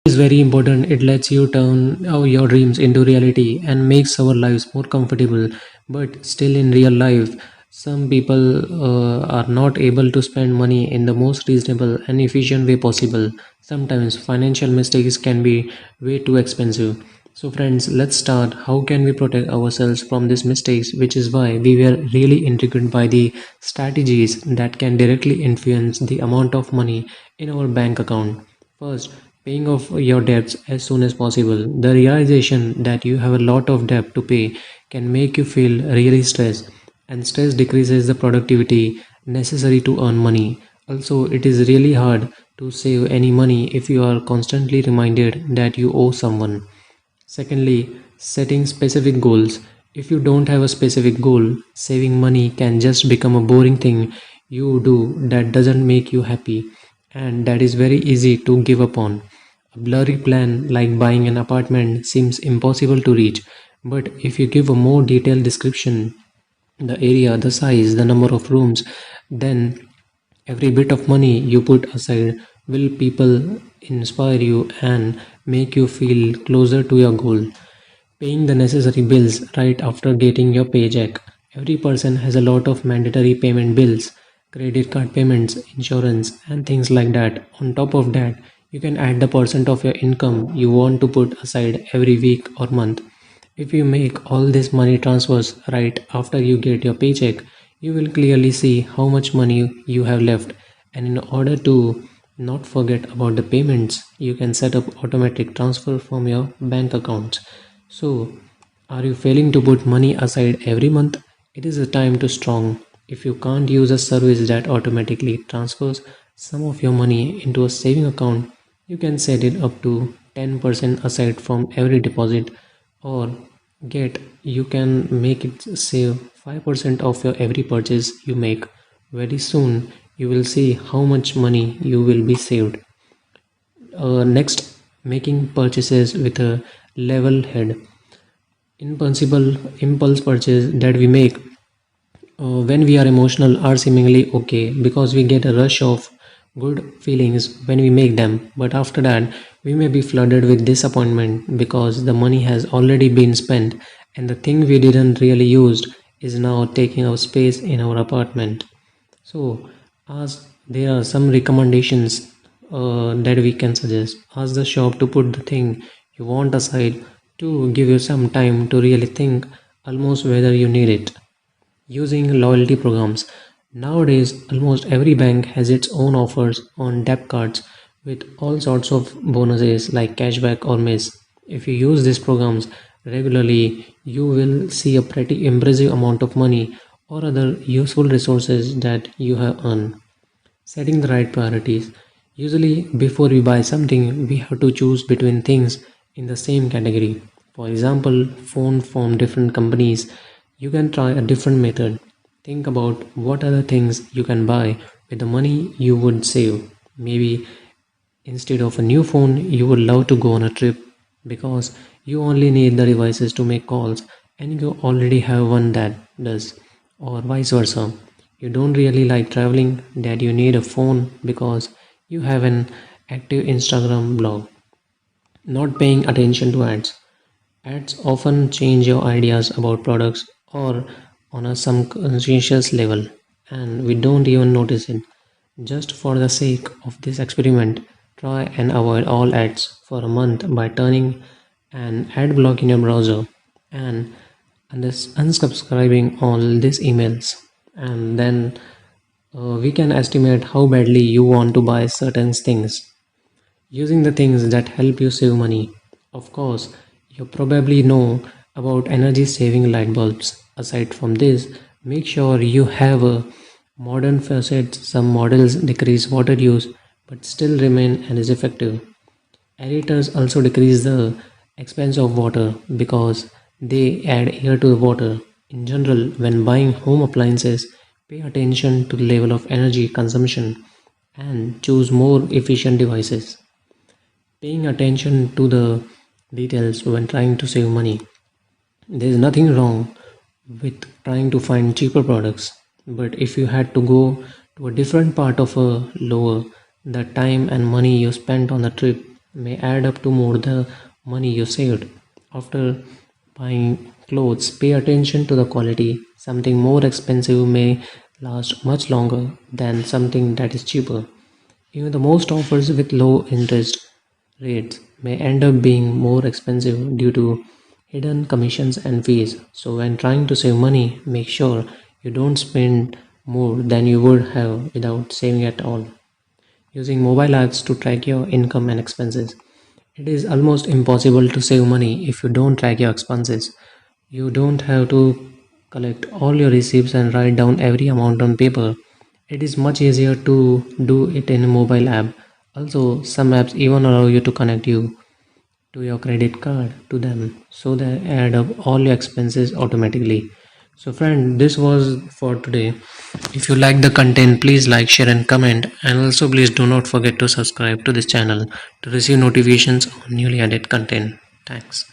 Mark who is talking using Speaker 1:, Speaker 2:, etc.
Speaker 1: Is very important. It lets you turn your dreams into reality and makes our lives more comfortable. But still, in real life, some people are not able to spend money in the most reasonable and efficient way possible. Sometimes financial mistakes can be way too expensive. So, friends, let's start. How can we protect ourselves from these mistakes? Which is why we were really intrigued by the strategies that can directly influence the amount of money in our bank account. First, paying off your debts as soon as possible. The realization that you have a lot of debt to pay can make you feel really stressed, and stress decreases the productivity necessary to earn money. Also, it is really hard to save any money if you are constantly reminded that you owe someone. Secondly, setting specific goals. If you don't have a specific goal, saving money can just become a boring thing you do that doesn't make you happy, and that is very easy to give up on. A blurry plan like buying an apartment seems impossible to reach, but if you give a more detailed description, the area, the size, the number of rooms, then every bit of money you put aside will people inspire you and make you feel closer to your goal. Paying the necessary bills right after getting your paycheck. Every person has a lot of mandatory payment bills, credit card payments, insurance, and things like that. On top of that, you can add the percent of your income you want to put aside every week or month. If you make all these money transfers right after you get your paycheck, you will clearly see how much money you have left. And in order to not forget about the payments, you can set up automatic transfer from your bank accounts. So, are you failing to put money aside every month? It is a time to strong. If you can't use a service that automatically transfers some of your money into a saving account, you can set it up to 10% aside from every deposit, or get you can make it save 5% of your every purchase you make. Very soon you will see how much money you will be saved. Next, making purchases with a level head. Impulsible impulse purchase that we make when we are emotional are seemingly okay because we get a rush of good feelings when we make them, but after that we may be flooded with disappointment because the money has already been spent and the thing we didn't really use is now taking up space in our apartment. So, as there are some recommendations that we can suggest. Ask the shop to put the thing you want aside to give you some time to really think almost whether you need it. Using loyalty programs. Nowadays, almost every bank has its own offers on debt cards with all sorts of bonuses like cashback or miss. If you use these programs regularly, you will see a pretty impressive amount of money or other useful resources that you have earned. Setting the right priorities. Usually, before we buy something, we have to choose between things in the same category. For example, phone from different companies. You can try a different method. Think about what other things you can buy with the money you would save. Maybe instead of a new phone, you would love to go on a trip because you only need the devices to make calls and you already have one that does, or vice versa. You don't really like traveling, that you need a phone because you have an active Instagram blog. Not paying attention to ads. Ads often change your ideas about products or on a subconscious level, and we don't even notice it. Just for the sake of this experiment, try and avoid all ads for a month by turning an ad block in your browser and unsubscribing all these emails. And then we can estimate how badly you want to buy certain things using the things that help you save money. Of course, you probably know about energy saving light bulbs. Aside from this, make sure you have a modern faucets. Some models decrease water use but still remain energy effective. Aerators also decrease the expense of water because they add air to the water. In general, when buying home appliances, pay attention to the level of energy consumption and choose more efficient devices. Paying attention to the details when trying to save money. There is nothing wrong with trying to find cheaper products, but if you had to go to a different part of a lower the time and money you spent on the trip, may add up to more the money you saved. After buying clothes, pay attention to the quality. Something more expensive may last much longer than something that is cheaper. Even the most offers with low interest rates may end up being more expensive due to hidden commissions and fees. So, when trying to save money, make sure you don't spend more than you would have without saving at all. Using mobile apps to track your income and expenses. It is almost impossible to save money if you don't track your expenses. You don't have to collect all your receipts and write down every amount on paper. It is much easier to do it in a mobile app. Also, some apps even allow you to connect you to your credit card to them so they add up all your expenses automatically. So friend, this was for today. If you like the content, please like, share and comment, and also please do not forget to subscribe to this channel to receive notifications on newly added content. Thanks.